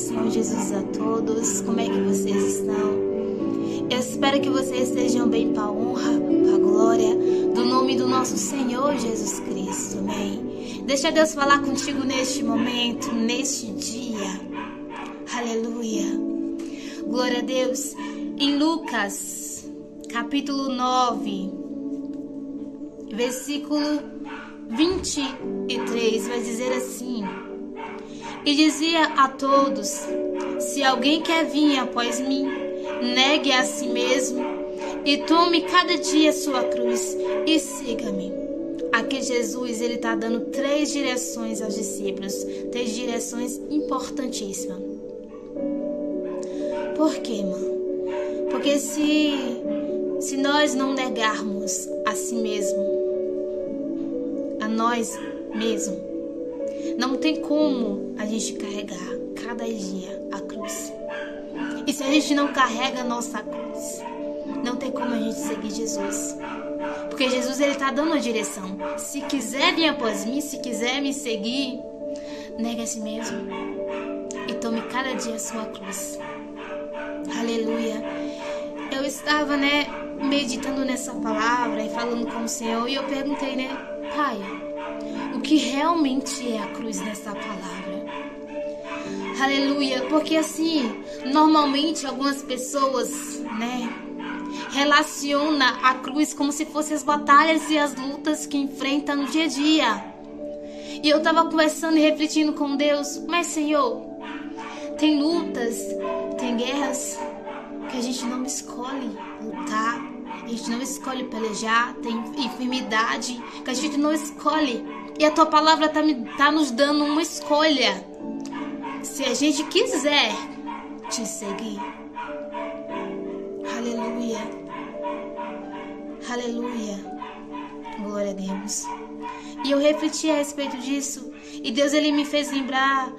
Senhor Jesus a todos. Como é que vocês estão? Eu espero que vocês estejam bem para a honra, para a glória do nome do nosso Senhor Jesus Cristo. Amém. Deixa Deus falar contigo neste momento, neste dia. Aleluia. Glória a Deus. Em Lucas, capítulo 9, versículo 23, vai dizer assim: E dizia a todos: Se alguém quer vir após mim, negue a si mesmo e tome cada dia sua cruz e siga-me. Aqui Jesus, ele está dando 3 direções aos discípulos, 3 direções importantíssimas. Por quê, mano? Porque se nós não negarmos a si mesmo, a nós mesmos, não tem como a gente carregar cada dia a cruz. E se a gente não carrega a nossa cruz, não tem como a gente seguir Jesus. Porque Jesus, ele está dando a direção. Se quiser vir após mim, se quiser me seguir, negue a si mesmo e tome cada dia a sua cruz. Aleluia. Eu estava, meditando nessa palavra e falando com o Senhor, e eu perguntei, Pai, o que realmente é a cruz nessa palavra? Aleluia. Porque assim, normalmente algumas pessoas, relacionam a cruz como se fossem as batalhas e as lutas que enfrentam no dia a dia. E eu estava conversando e refletindo com Deus, mas Senhor, tem lutas, tem guerras que a gente não escolhe lutar, a gente não escolhe pelejar, tem enfermidade que a gente não escolhe. E a tua palavra tá nos dando uma escolha. Se a gente quiser te seguir. Aleluia. Aleluia. Glória a Deus. E eu refleti a respeito disso. E Deus, ele me fez lembrar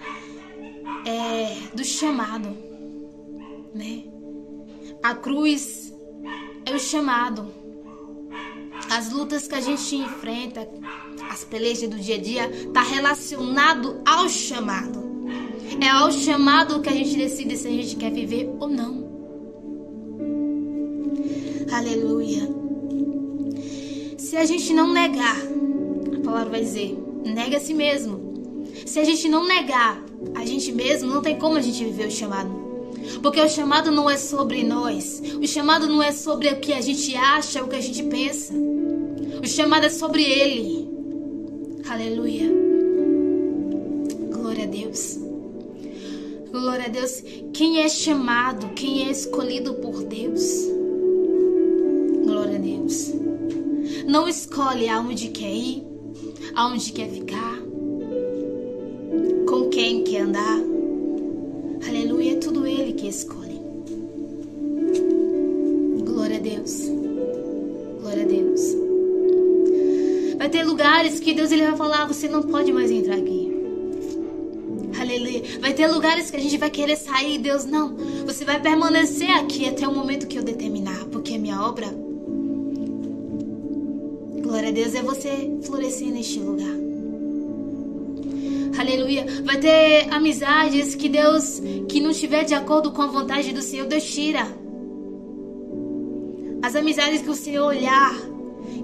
do chamado. A cruz é o chamado. As lutas que a gente enfrenta, as pelejas do dia a dia, está relacionado ao chamado. É ao chamado que a gente decide se a gente quer viver ou não. Aleluia. Se a gente não negar, a palavra vai dizer, nega a si mesmo. Se a gente não negar a gente mesmo, não tem como a gente viver o chamado. Porque o chamado não é sobre nós. O chamado não é sobre o que a gente acha, o que a gente pensa. O chamado é sobre Ele. Aleluia. Glória a Deus. Glória a Deus. Quem é chamado, quem é escolhido por Deus. Glória a Deus. Não escolhe aonde quer ir, aonde quer ficar, com quem quer andar. Aleluia, é tudo Ele que escolhe. Glória a Deus. Glória a Deus. Vai ter lugares que Deus, ele vai falar, você não pode mais entrar aqui. Aleluia. Vai ter lugares que a gente vai querer sair, Deus, não. Você vai permanecer aqui até o momento que eu determinar, porque a minha obra, glória a Deus, é você florescer neste lugar. Aleluia. Vai ter amizades que Deus, que não estiver de acordo com a vontade do Senhor, Deus tira. As amizades que o Senhor olhar,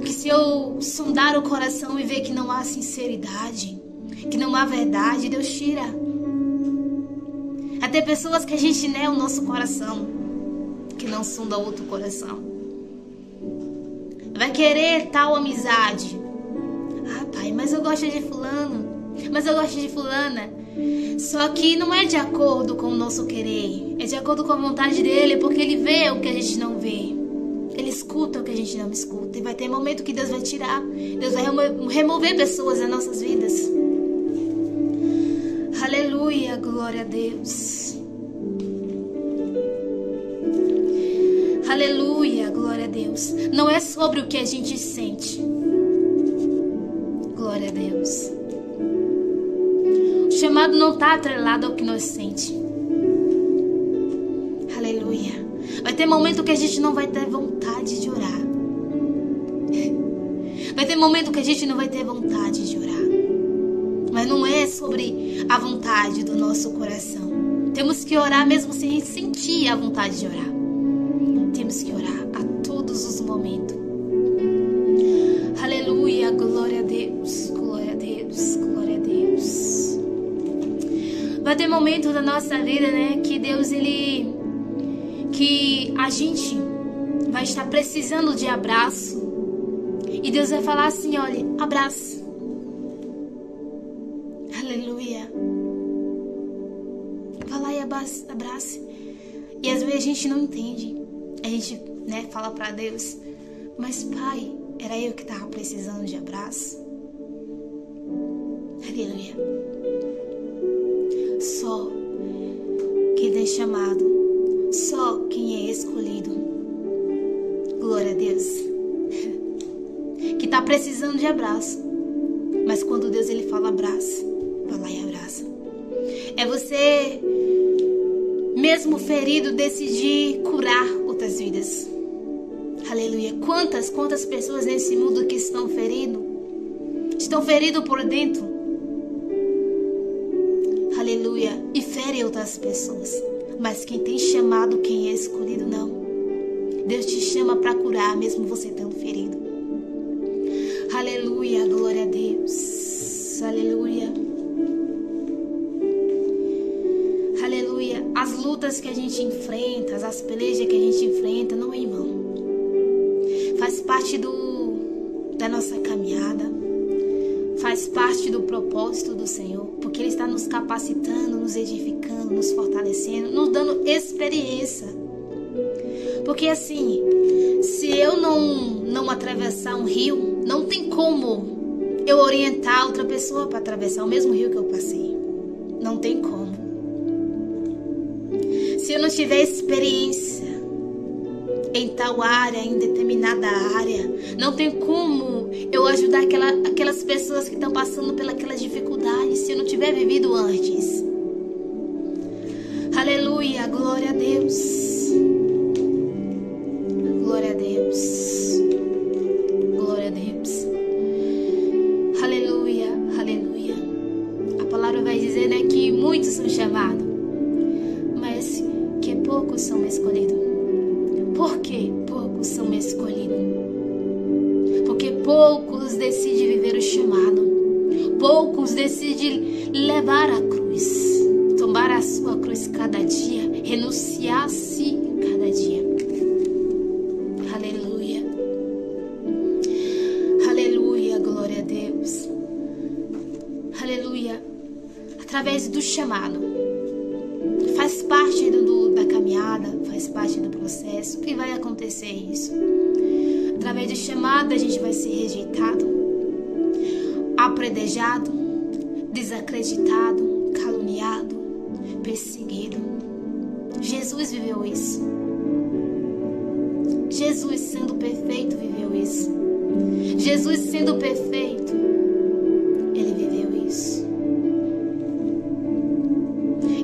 que o Senhor sondar o coração e ver que não há sinceridade, que não há verdade, Deus tira. Até pessoas que a gente o nosso coração, que não sonda outro coração. Vai querer tal amizade. Ah, pai, mas eu gosto de fulano. Mas eu gosto de fulana. Só que não é de acordo com o nosso querer. É de acordo com a vontade dele. Porque ele vê o que a gente não vê. Ele escuta o que a gente não escuta. E vai ter momento que Deus vai tirar. Deus vai remover pessoas das nossas vidas. Aleluia, glória a Deus. Aleluia, glória a Deus. Não é sobre o que a gente sente. Glória a Deus. O chamado não está atrelado ao que nós sentimos. Aleluia. Vai ter momento que a gente não vai ter vontade de orar. Vai ter momento que a gente não vai ter vontade de orar. Mas não é sobre a vontade do nosso coração. Temos que orar mesmo sem sentir a vontade de orar. Temos que orar a todos os momentos. Aleluia, glória a Deus, glória a Deus, glória a Deus. Vai ter momento da nossa vida, né, que Deus, que a gente vai estar precisando de abraço. E Deus vai falar assim, olha, abraço. Aleluia. Vai lá e abrace. E às vezes a gente não entende. A gente, né, fala pra Deus, mas Pai, era eu que estava precisando de abraço. Aleluia. Só quem tem chamado, só quem é escolhido. Glória a Deus. Que está precisando de abraço. Mas quando Deus ele fala abraço, vai lá e abraça. É você, mesmo ferido, decidir curar outras vidas. Aleluia. Quantas pessoas nesse mundo que estão feridos por dentro. Aleluia. E ferem outras pessoas. Mas quem tem chamado, quem é escolhido, não. Deus te chama para curar, mesmo você tendo ferido. Aleluia. Glória a Deus. Aleluia. Aleluia. As lutas que a gente enfrenta, as pelejas que a gente enfrenta, não é em vão. Faz parte da nossa caminhada, faz parte do propósito do Senhor, porque Ele está nos capacitando, nos edificando, nos fortalecendo, nos dando experiência. Porque assim, se eu não atravessar um rio, não tem como eu orientar outra pessoa para atravessar o mesmo rio que eu passei. Não tem como. Se eu não tiver experiência em tal área, em determinada área, não tem como eu ajudar aquelas pessoas que estão passando pelas dificuldades se eu não tiver vivido antes. Aleluia, glória a Deus. Glória a Deus. Glória a Deus. Aleluia, aleluia. A palavra vai dizer, né, que muitos são chamados, mas que poucos são escolhidos. Por que poucos são escolhidos? Porque poucos decidem viver o chamado. Poucos decidem levar a cruz. Tomar a sua cruz cada dia. Renunciar-se cada dia. Aleluia. Aleluia. Glória a Deus. Aleluia. Através do chamado. Faz parte da caminhada, faz parte do processo que vai acontecer isso. Através do chamado a gente vai ser rejeitado, apredejado, desacreditado, caluniado, perseguido. Jesus viveu isso. Jesus sendo perfeito viveu isso. Jesus sendo perfeito, Ele viveu isso.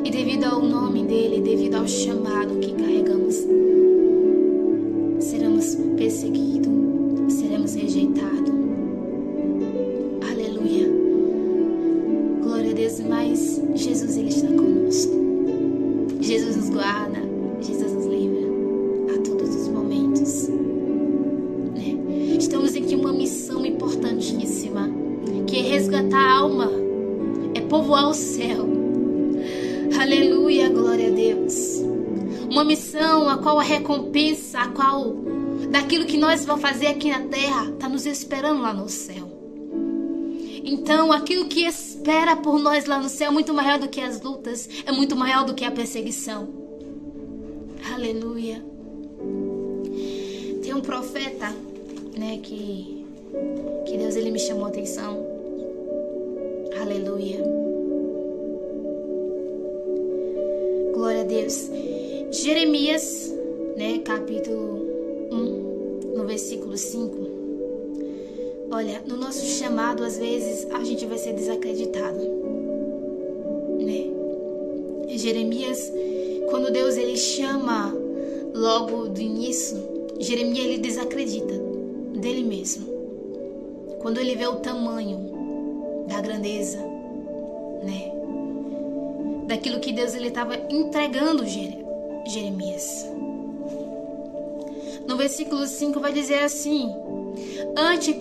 E devido ao nome dele, devido ao chamado que carregamos, seremos perseguidos, seremos rejeitados. Aleluia. Glória a Deus, mas Jesus, Ele está conosco. Jesus nos guarda, Jesus nos livra a todos os momentos. Estamos aqui em uma missão importantíssima, que é resgatar a alma, é povoar o céu. Aleluia, glória a Deus. Uma missão a qual a recompensa, daquilo que nós vamos fazer aqui na terra, está nos esperando lá no céu. Então, aquilo que espera por nós lá no céu é muito maior do que as lutas, é muito maior do que a perseguição. Aleluia. Tem um profeta, né, que Deus ele me chamou a atenção. Aleluia. Glória a Deus. Jeremias, né, capítulo 1, no versículo 5. Olha, no nosso chamado, às vezes, a gente vai ser desacreditado, né? Jeremias, quando Deus ele chama logo do início, Jeremias ele desacredita dele mesmo. Quando ele vê o tamanho da grandeza, né, daquilo que Deus estava entregando Jeremias. No versículo 5 vai dizer assim: Antes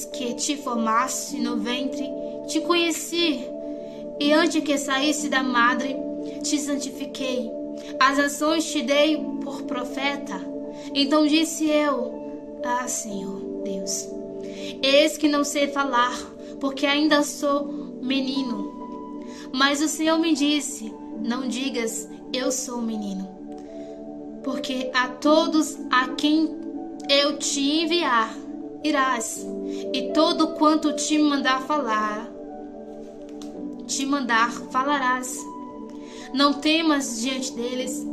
que te formasse no ventre, te conheci, e antes que saísse da madre, te santifiquei. As nações te dei por profeta. Então disse eu: Senhor Deus, eis que não sei falar, porque ainda sou menino. Mas o Senhor me disse: não digas, eu sou menino, porque a todos a quem eu te enviar, irás, e todo quanto te mandar falarás. Não temas diante deles,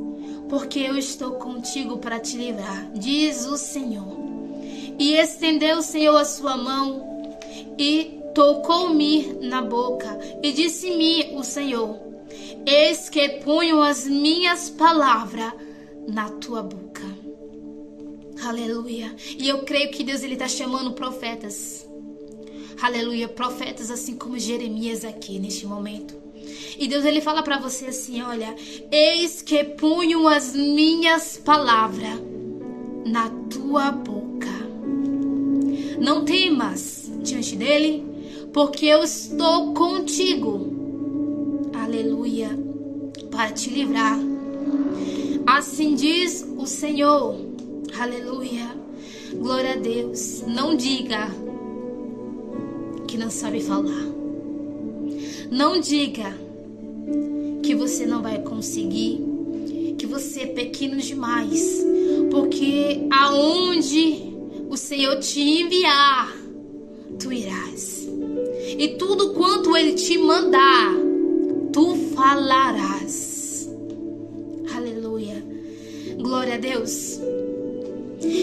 porque eu estou contigo para te livrar, diz o Senhor. E estendeu o Senhor a sua mão e tocou-me na boca, e disse-me o Senhor: eis que ponho as minhas palavras na tua boca. Aleluia. E eu creio que Deus está chamando profetas. Aleluia. Profetas assim como Jeremias aqui neste momento. E Deus ele fala para você assim: olha, eis que ponho as minhas palavras na tua boca. Não temas diante dele, porque eu estou contigo. Aleluia. Para te livrar. Assim diz o Senhor. Aleluia. Glória a Deus. Não diga que não sabe falar. Não diga que você não vai conseguir, que você é pequeno demais, porque aonde o Senhor te enviar, tu irás. E tudo quanto Ele te mandar, tu falarás. Aleluia. Glória a Deus.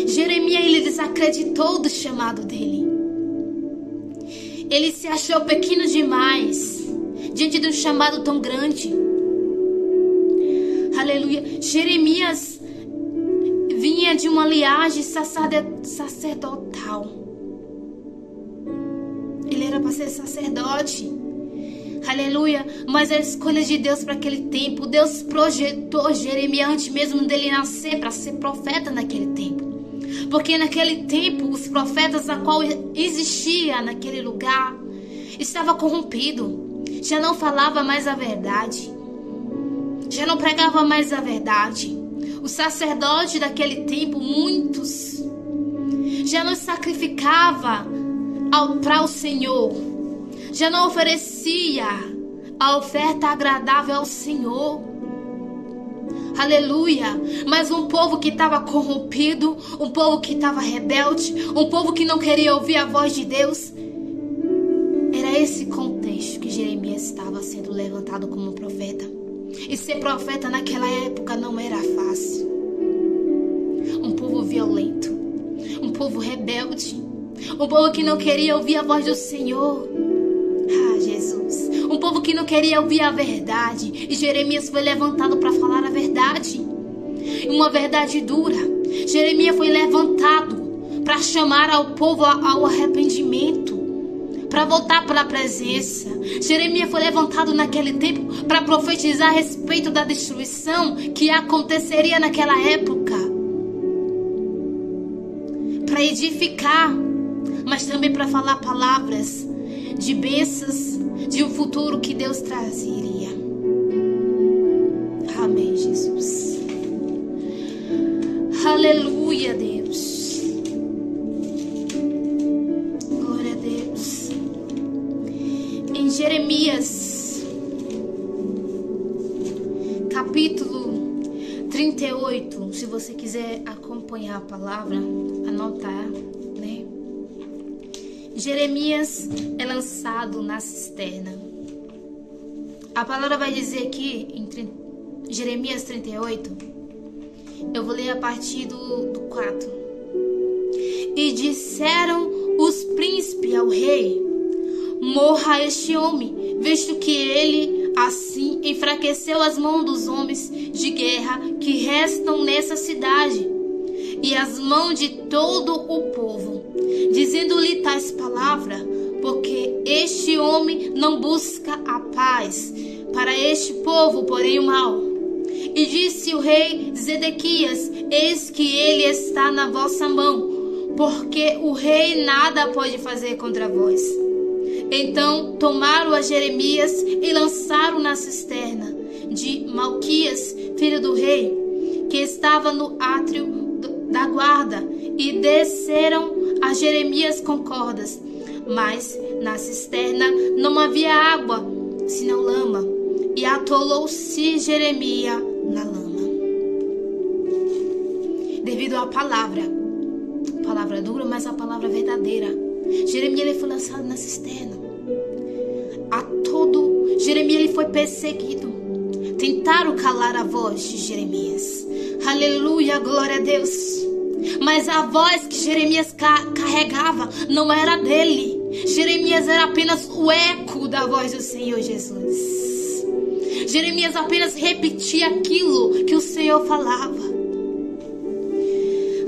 Jeremias, ele desacreditou do chamado dele. Ele se achou pequeno demais diante de um chamado tão grande. Aleluia. Jeremias vinha de uma linhagem sacerdotal. Ele era para ser sacerdote. Aleluia. Mas a escolha de Deus para aquele tempo, Deus projetou Jeremias antes mesmo dele nascer para ser profeta naquele tempo. Porque naquele tempo os profetas a qual existia naquele lugar estava corrompido. Já não falava mais a verdade. Já não pregava mais a verdade. O sacerdote daquele tempo, muitos, já não sacrificava para o Senhor. Já não oferecia a oferta agradável ao Senhor. Aleluia. Mas um povo que estava corrompido, um povo que estava rebelde, um povo que não queria ouvir a voz de Deus. Era esse contexto que Jeremias estava sendo levantado como profeta. E ser profeta naquela época não era fácil. Um povo violento, um povo rebelde, um povo que não queria ouvir a voz do Senhor. Jesus. Um povo que não queria ouvir a verdade. E Jeremias foi levantado para falar a verdade. Uma verdade dura. Jeremias foi levantado para chamar ao povo ao arrependimento, para voltar para a presença. Jeremias foi levantado naquele tempo para profetizar a respeito da destruição que aconteceria naquela época, para edificar, mas também para falar palavras de bênçãos, de um futuro que Deus trazeria. Amém, Jesus. Aleluia, Deus. Glória a Deus. Em Jeremias, capítulo 38, se você quiser acompanhar a palavra, anotar, né? Jeremias é lançado na cisterna. A palavra vai dizer aqui em Jeremias 38, eu vou ler a partir do 4. E disseram os príncipes ao rei: morra este homem, visto que ele assim enfraqueceu as mãos dos homens de guerra que restam nessa cidade, e as mãos de todo o povo, dizendo-lhe tais palavras, porque este homem não busca a paz, para este povo, porém, o mal. E disse o rei Zedequias: eis que ele está na vossa mão, porque o rei nada pode fazer contra vós. Então tomaram a Jeremias e lançaram na cisterna de Malquias, filho do rei, que estava no átrio da guarda, e desceram a Jeremias com cordas. Mas na cisterna não havia água, senão lama, e atolou-se Jeremias na lama. Devido à palavra dura, mas a palavra verdadeira, Jeremias ele foi lançado na cisterna. Jeremias ele foi perseguido. Tentaram calar a voz de Jeremias. Aleluia, glória a Deus. Mas a voz que Jeremias carregava não era dele. Jeremias era apenas o eco da voz do Senhor Jesus. Jeremias apenas repetia aquilo que o Senhor falava.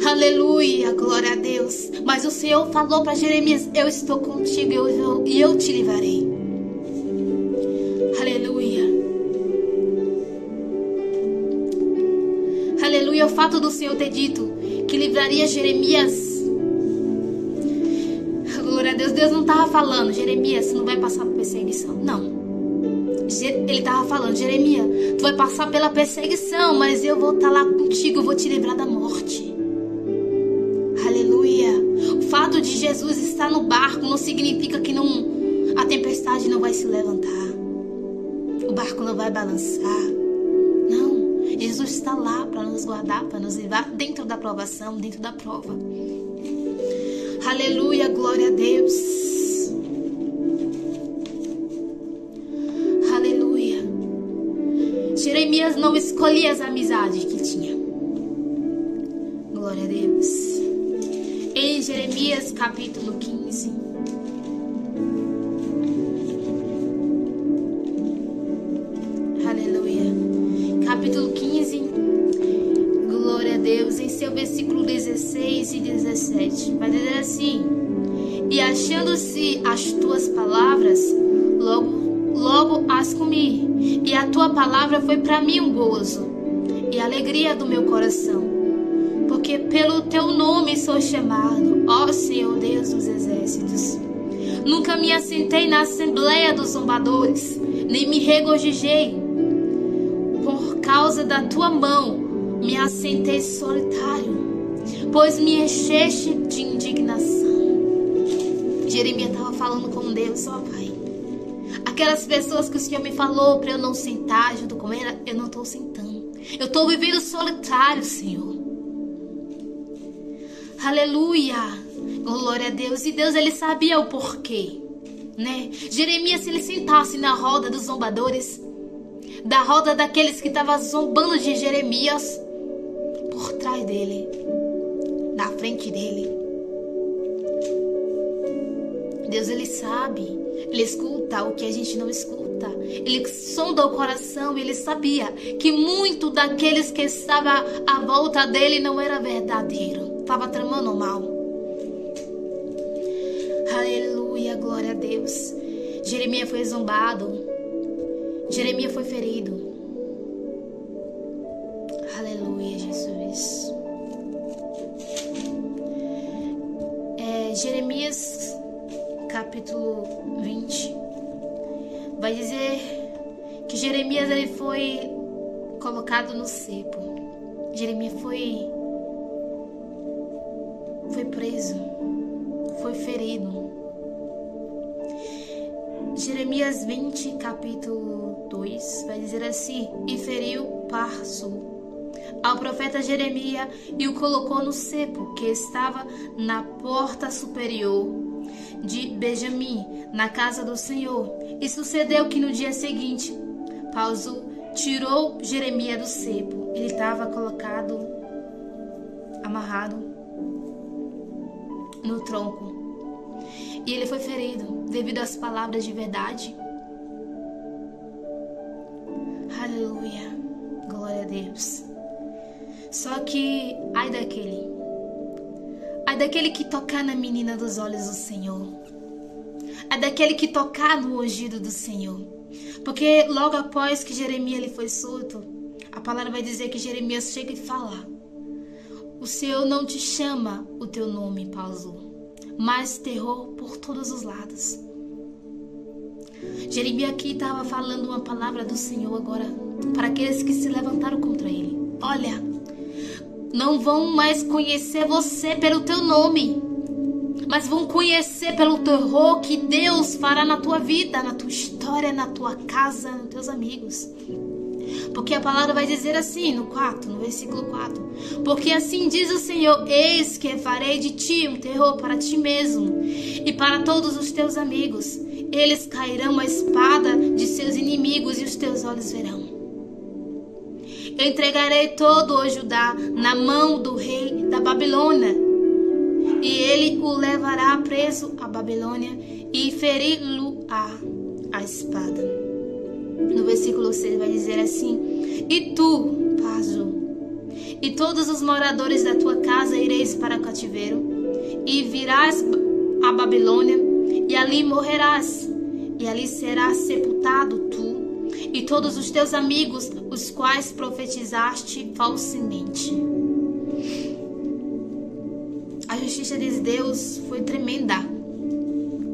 Aleluia, glória a Deus. Mas o Senhor falou para Jeremias: eu estou contigo e eu te livrarei. Aleluia. Aleluia, o fato do Senhor ter dito que livraria Jeremias. Glória a Deus. Deus não estava falando: Jeremias, você não vai passar por perseguição. Não. Ele estava falando: Jeremias, tu vai passar pela perseguição, mas eu vou estar lá contigo, eu vou te livrar da morte. Aleluia. O fato de Jesus estar no barco não significa que a tempestade não vai se levantar. O barco não vai balançar. Não. Jesus está lá para nos guardar, para nos livrar dentro da provação, dentro da prova. Aleluia, glória a Deus. Aleluia. Jeremias não escolhia as amizades que tinha. Glória a Deus. Em Jeremias capítulo 15. Aleluia. Capítulo 15. Glória a Deus. Em seu versículo 16 e 17. Vai dizer assim: e achando-se as tuas palavras, logo as comi. E a tua palavra foi para mim um gozo e alegria do meu coração. Porque pelo teu nome sou chamado, ó Senhor Deus dos exércitos. Nunca me assentei na assembleia dos zombadores, nem me regozijei. Por causa da tua mão me assentei solitário, pois me encheste de indignação. Jeremias estava falando com Deus: ó Pai, aquelas pessoas que o Senhor me falou para eu não sentar junto com ela, eu não estou sentando. Eu estou vivendo solitário, Senhor. Aleluia, glória a Deus. E Deus, ele sabia o porquê, né? Jeremias, se ele sentasse na roda dos zombadores, da roda daqueles que estavam zombando de Jeremias, por trás dele, na frente dele, Deus, ele sabe, ele escuta o que a gente não escuta. Ele sonda o coração e ele sabia que muito daqueles que estavam à volta dele não era verdadeiro. Estava tramando mal. Aleluia, glória a Deus. Jeremias foi zombado. Jeremias foi ferido. Aleluia, Jesus. Jeremias capítulo 20 vai dizer que Jeremias ele foi colocado no cepo. Jeremias foi preso, foi ferido. Jeremias 20, capítulo 2, vai dizer assim: e feriu Parso ao profeta Jeremias e o colocou no cepo que estava na porta superior de Benjamim, na casa do Senhor. E sucedeu que no dia seguinte, Parso tirou Jeremias do cepo. Ele estava colocado, amarrado no tronco. E ele foi ferido devido às palavras de verdade. Aleluia, glória a Deus. Só que ai daquele que tocar na menina dos olhos do Senhor, ai daquele que tocar no ungido do Senhor. Porque logo após que Jeremias ele foi solto, a palavra vai dizer que Jeremias chega e fala: o Senhor não te chama o teu nome, Paulo, mas terror por todos os lados. Jeremias aqui estava falando uma palavra do Senhor agora para aqueles que se levantaram contra ele. Olha, não vão mais conhecer você pelo teu nome, mas vão conhecer pelo terror que Deus fará na tua vida, na tua história, na tua casa, nos teus amigos. Porque a palavra vai dizer assim no versículo 4. Porque assim diz o Senhor: eis que farei de ti um terror para ti mesmo e para todos os teus amigos. Eles cairão a espada de seus inimigos e os teus olhos verão. Eu entregarei todo o Judá na mão do rei da Babilônia, e ele o levará preso à Babilônia e feri-lo-á a espada. No versículo 6 vai dizer assim: e tu, Pazu, e todos os moradores da tua casa ireis para o cativeiro, e virás a Babilônia, e ali morrerás, e ali serás sepultado tu e todos os teus amigos, os quais profetizaste falsamente. A justiça de Deus foi tremenda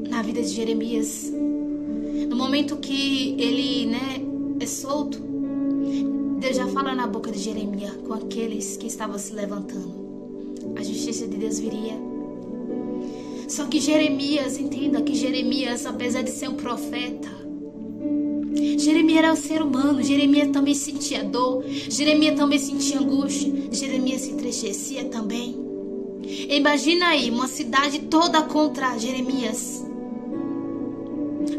na vida de Jeremias. No momento que ele, é solto, Deus já fala na boca de Jeremias com aqueles que estavam se levantando. A justiça de Deus viria. Só que Jeremias, entenda que Jeremias, apesar de ser um profeta, Jeremias era um ser humano. Jeremias também sentia dor, Jeremias também sentia angústia, Jeremias se entristecia também. Imagina aí, uma cidade toda contra Jeremias.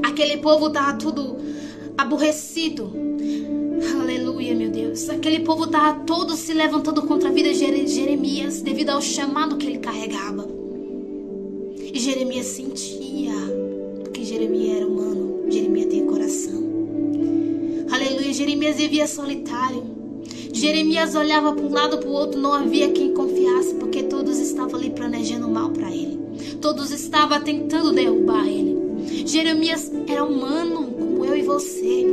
Aquele povo estava tudo aborrecido. Aleluia, meu Deus. Aquele povo estava todo se levantando contra a vida de Jeremias devido ao chamado que ele carregava. E Jeremias sentia, porque Jeremias era humano, Jeremias tem coração. Aleluia, Jeremias vivia solitário. Jeremias olhava para um lado, para o outro, não havia quem confiasse, porque todos estavam ali planejando mal para ele. Todos estavam tentando derrubar ele. Jeremias era humano, como eu e você.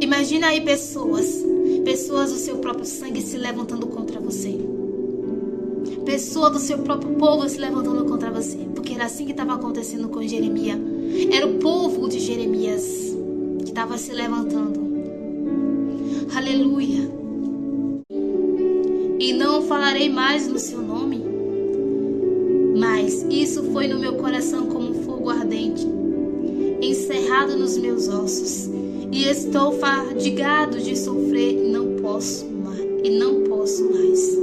Imagina aí pessoas do seu próprio sangue se levantando contra você. Pessoas do seu próprio povo se levantando contra você. Porque era assim que estava acontecendo com Jeremias. Era o povo de Jeremias que estava se levantando. Aleluia. E não falarei mais no seu nome, mas isso foi no meu coração como um fogo ardente, encerrado nos meus ossos, e estou fadigado de sofrer e não posso mais.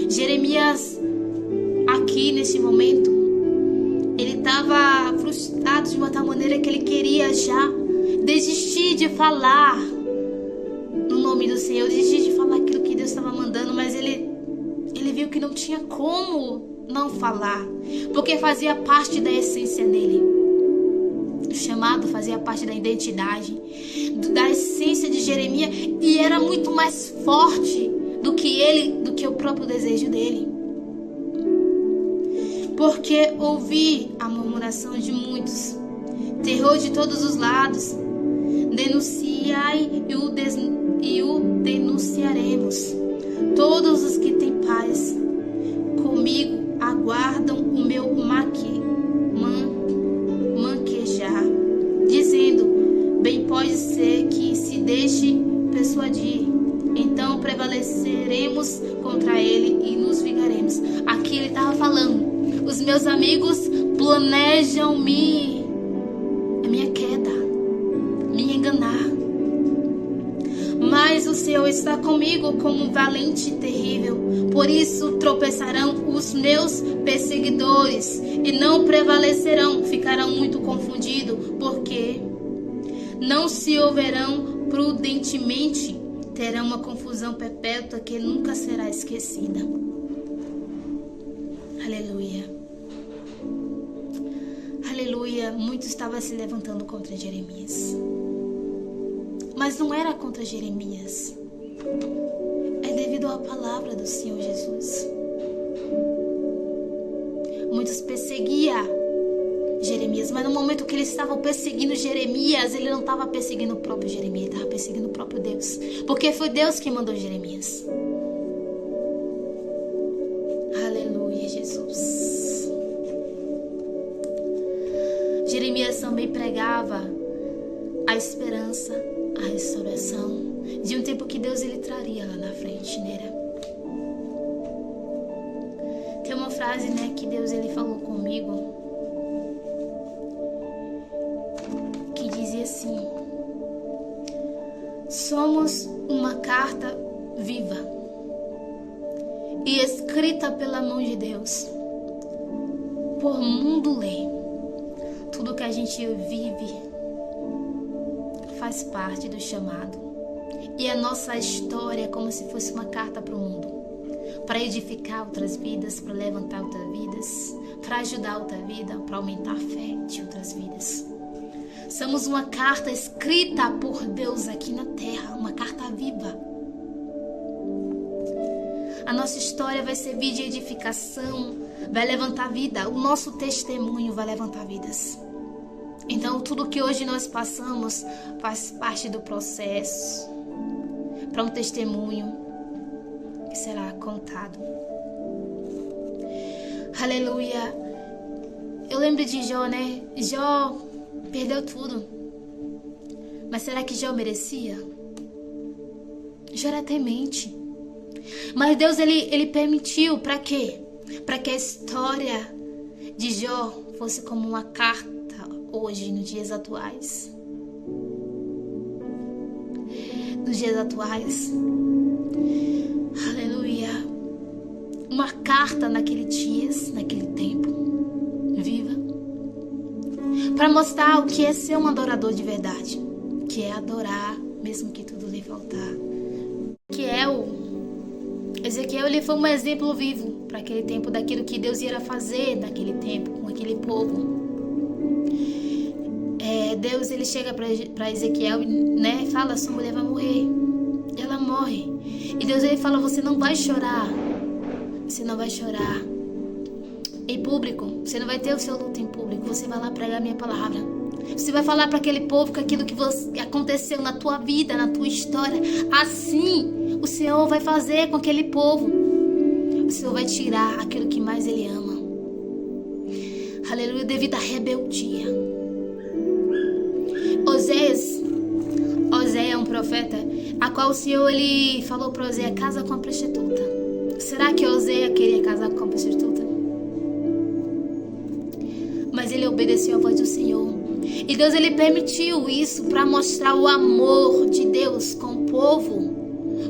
Jeremias, aqui nesse momento, ele estava frustrado de uma tal maneira que ele queria já desistir de falar no nome do Senhor, desistir de falar aquilo que Deus estava mandando, mas ele viu que não tinha como não falar, porque fazia parte da essência dele. O chamado fazia parte da identidade, da essência de Jeremias, e era muito mais forte do que o próprio desejo dele. Porque ouvi a murmuração de muitos, terror de todos os lados. Denunciai e o denunciaremos. Todos os que têm paz comigo aguardam o meu manquejar, dizendo: bem pode ser que se deixe persuadir. Então prevaleceremos contra ele e nos vingaremos. Aqui ele estava falando: os meus amigos planejam a minha queda, me enganar. Mas o Senhor está comigo como um valente e terrível. Por isso tropeçarão os meus perseguidores e não prevalecerão. Ficarão muito confundidos, porque não se ouverão prudentemente. Terão uma confusão perpétua que nunca será esquecida. Aleluia. Aleluia. Muitos estavam se levantando contra Jeremias. Mas não era contra Jeremias. É devido à palavra do Senhor Jesus. Muitos perseguiam Jeremias. Mas no momento que eles estavam perseguindo Jeremias, ele não estava perseguindo o próprio Jeremias, ele estava perseguindo o próprio Deus. Porque foi Deus que mandou Jeremias. Aleluia, Jesus. Jeremias também pregava a esperança, a restauração de um tempo que Deus ele traria lá na frente, né? Tem uma frase, né, que Deus ele falou comigo, que dizia assim: somos uma carta viva e escrita pela mão de Deus, por mundo ler. Tudo que a gente vive faz parte do chamado. E a nossa história é como se fosse uma carta para o mundo, para edificar outras vidas, para levantar outras vidas, para ajudar outra vida, para aumentar a fé de outras vidas. Somos uma carta escrita por Deus aqui na terra, uma carta viva. A nossa história vai servir de edificação, vai levantar vida. O nosso testemunho vai levantar vidas. Então, tudo que hoje nós passamos faz parte do processo para um testemunho que será contado. Aleluia. Eu lembro de Jó, né? Jó perdeu tudo. Mas será que Jó merecia? Jó era temente. Mas Deus, ele permitiu, para quê? Para que a história de Jó fosse como uma carta hoje, nos dias atuais. Nos dias atuais. Aleluia. Uma carta naquele dias, naquele tempo. Viva. Para mostrar o que é ser um adorador de verdade. Que é adorar, mesmo que tudo lhe faltar. Que é Ezequiel, ele foi um exemplo vivo para aquele tempo, daquilo que Deus ia fazer naquele tempo, com aquele povo. Deus, ele chega para Ezequiel, né, fala: sua mulher vai morrer. E ela morre. E Deus, ele fala: você não vai chorar. Você não vai chorar em público. Você não vai ter o seu luto em público. Você vai lá pregar a minha palavra. Você vai falar para aquele povo que aquilo que aconteceu na tua vida, na tua história, assim o Senhor vai fazer com aquele povo. O Senhor vai tirar aquilo que mais Ele ama. Aleluia, devido à rebeldia. Oséias é um profeta, a qual o Senhor ele falou para Oséias: casa com a prostituta. Será que Oséias queria casar com a prostituta? Mas ele obedeceu a voz do Senhor. E Deus, ele permitiu isso para mostrar o amor de Deus com o povo.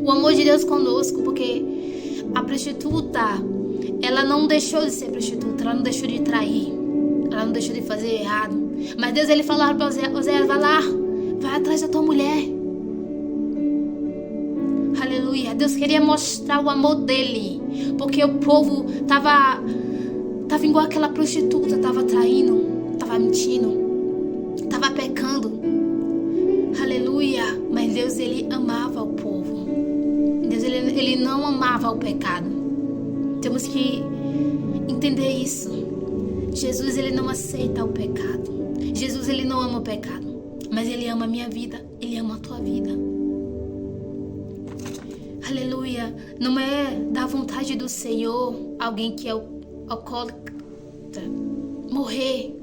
O amor de Deus conosco, porque a prostituta, ela não deixou de ser prostituta, ela não deixou de trair, ela não deixou de fazer errado. Mas Deus, ele falou para Oséias: vai lá, vai atrás da tua mulher. Aleluia. Deus queria mostrar o amor dele, porque o povo tava igual aquela prostituta, tava traindo, tava mentindo, tava pecando. Aleluia. Mas Deus, ele amava o povo. Deus, ele não amava o pecado. Temos que entender isso. Jesus, ele não aceita o pecado. Jesus, ele não ama o pecado, mas ele ama a minha vida, ele ama a tua vida. Aleluia. Não é da vontade do Senhor alguém que é alcoólatra morrer.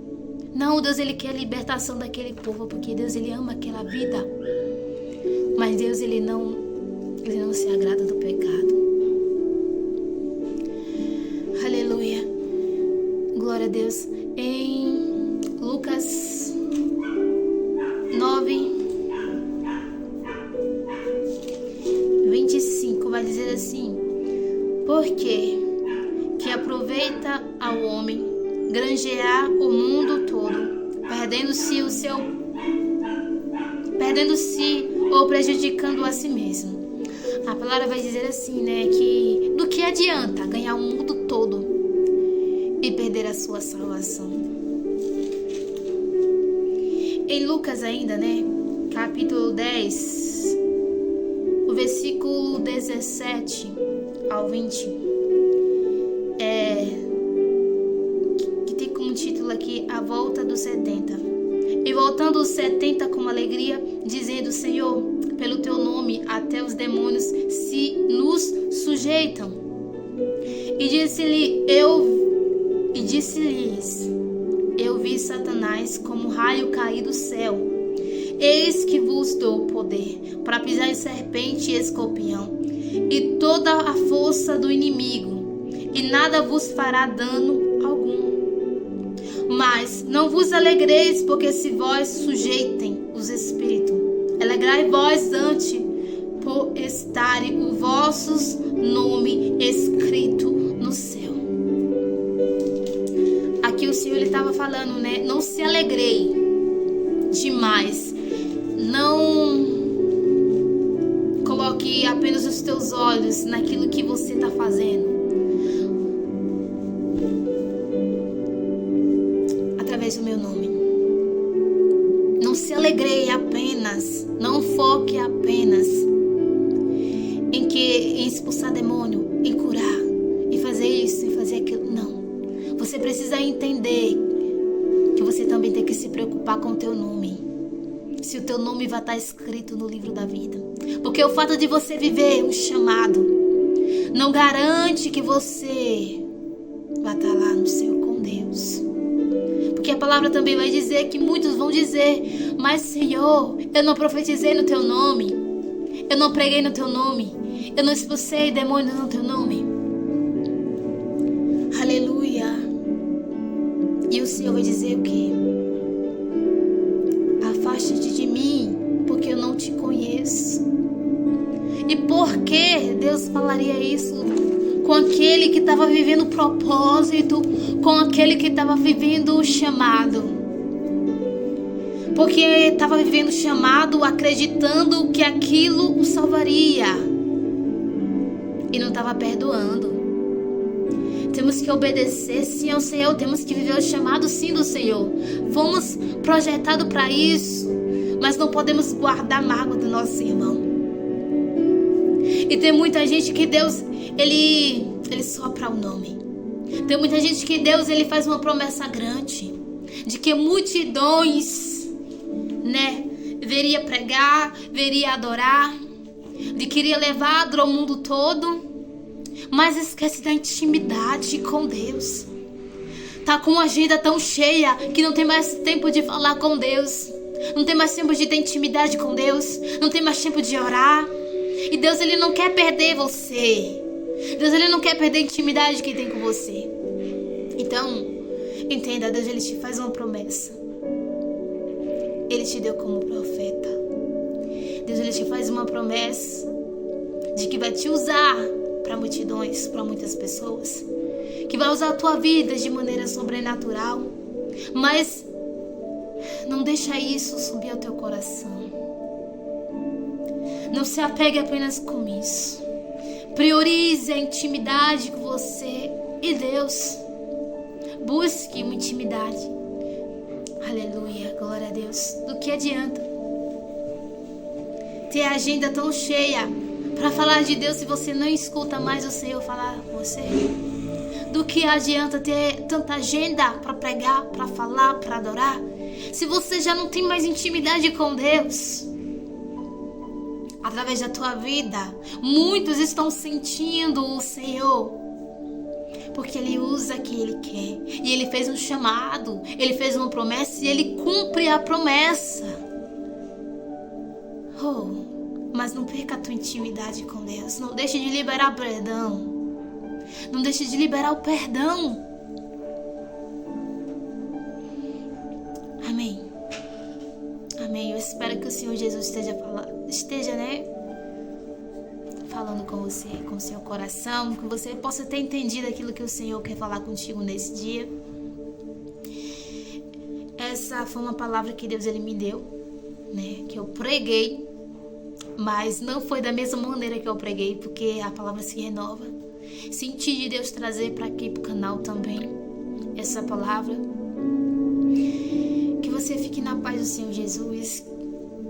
Não, Deus, ele quer a libertação daquele povo, porque Deus, ele ama aquela vida. Mas Deus, ele não se agrada do pecado. Aleluia. Glória a Deus. Em Lucas 9:25 vai dizer assim: porque que aproveita ao homem granjear o mundo todo, perdendo-se ou prejudicando a si mesmo. A palavra vai dizer assim, né, que do que adianta ganhar o mundo todo e perder a sua salvação? Em Lucas ainda, né, capítulo 10, o versículo 17 ao 20, que tem como título aqui: a volta os 70. E voltando os 70 com alegria, dizendo: Senhor, pelo teu nome até os demônios se nos sujeitam. E disse-lhes: Eu vi Satanás como raio cair do céu. Eis que vos dou poder para pisar em serpente e escorpião, e toda a força do inimigo, e nada vos fará dano algum. Mas não vos alegreis, porque se vós sujeitem os espíritos, alegrai vós ante, por estarem o vossos nome escrito no céu. Aqui o Senhor estava falando, né? Não se alegrei demais. Não coloque apenas os teus olhos naquilo que você está fazendo. Através do meu nome. Não se alegreie apenas, não foque apenas em expulsar demônio, em curar, em fazer isso, em fazer aquilo. Não. Você precisa entender que você também tem que se preocupar com o teu nome. Se o teu nome vai estar escrito no livro da vida. Porque o fato de você viver um chamado não garante que você vai estar lá no céu com Deus. Porque a palavra também vai dizer que muitos vão dizer: mas Senhor, eu não profetizei no teu nome, eu não preguei no teu nome, eu não expulsei demônios no teu nome. Aleluia. E o Senhor vai dizer o quê? Afaste-te de mim, porque eu não te conheço. E por que Deus falaria isso com aquele que estava vivendo o propósito, com aquele que estava vivendo o chamado? Porque estava vivendo o chamado, acreditando que aquilo o salvaria, e não estava perdoando. Temos que obedecer sim ao Senhor, temos que viver o chamado sim do Senhor. Fomos projetados para isso, mas não podemos guardar mágoa do nosso irmão. E tem muita gente que Deus, ele sopra o nome. Tem muita gente que Deus, ele faz uma promessa grande, de que multidões, né, veria pregar, veria adorar, de que iria levar ao mundo todo. Mas esquece da intimidade com Deus. Tá com uma agenda tão cheia que não tem mais tempo de falar com Deus. Não tem mais tempo de ter intimidade com Deus. Não tem mais tempo de orar. E Deus, ele não quer perder você. Deus, ele não quer perder a intimidade que tem com você. Então, entenda, Deus, ele te faz uma promessa. Ele te deu como profeta. Deus, ele te faz uma promessa de que vai te usar para multidões, para muitas pessoas, que vai usar a tua vida de maneira sobrenatural. Mas não deixa isso subir ao teu coração. Não se apegue apenas com isso. Priorize a intimidade com você e Deus. Busque uma intimidade. Aleluia, glória a Deus. Do que adianta ter a agenda tão cheia para falar de Deus se você não escuta mais o Senhor falar com você? Do que adianta ter tanta agenda para pregar, para falar, para adorar, se você já não tem mais intimidade com Deus? Através da tua vida, muitos estão sentindo o Senhor, porque Ele usa quem Ele quer. E Ele fez um chamado, Ele fez uma promessa e Ele cumpre a promessa. Mas não perca a tua intimidade com Deus. Não deixe de liberar o perdão. Não deixe de liberar o perdão. Amém. Amém. Eu espero que o Senhor Jesus esteja, né, falando com você, com o seu coração, que você possa ter entendido aquilo que o Senhor quer falar contigo nesse dia. Essa foi uma palavra que Deus, ele me deu, né, que eu preguei. Mas não foi da mesma maneira que eu preguei, porque a palavra se renova. Senti de Deus trazer para aqui, para o canal também, essa palavra. Que você fique na paz do Senhor Jesus.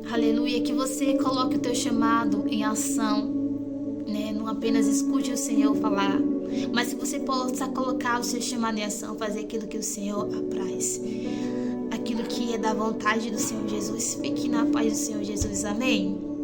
Aleluia. Que você coloque o teu chamado em ação, né? Não apenas escute o Senhor falar, mas que você possa colocar o seu chamado em ação, fazer aquilo que o Senhor apraz. aquilo que é da vontade do Senhor Jesus. Fique na paz do Senhor Jesus. Amém?